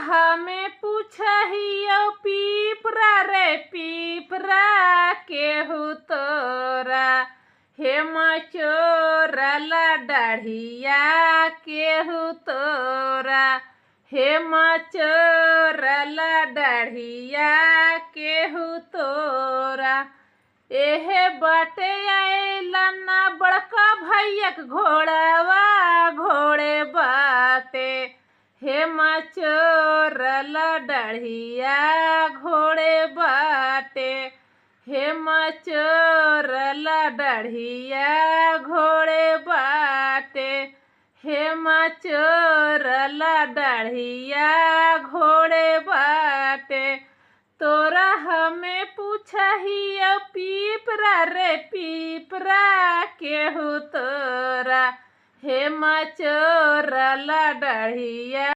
हमें पूछहियो पीपरा रे पीपरा केहू तोरा हे मचोरला डाढ़िया केहू तोरा हे मचोरला डाढ़िया केहू तोरा। एहे बाटे आइला ना बड़का भैया घोड़ावा घोड़े बाटे हे मचोरला डाढ़िया घोड़े बाटे हे मचोरला डाढ़िया घोड़े बाटे हे मचोरला डाढ़िया घोड़े बाटे। तोरा हमें पूछहियो पीपरा रे पीपरा केहू तोरा हे मचोरला डाढ़िया।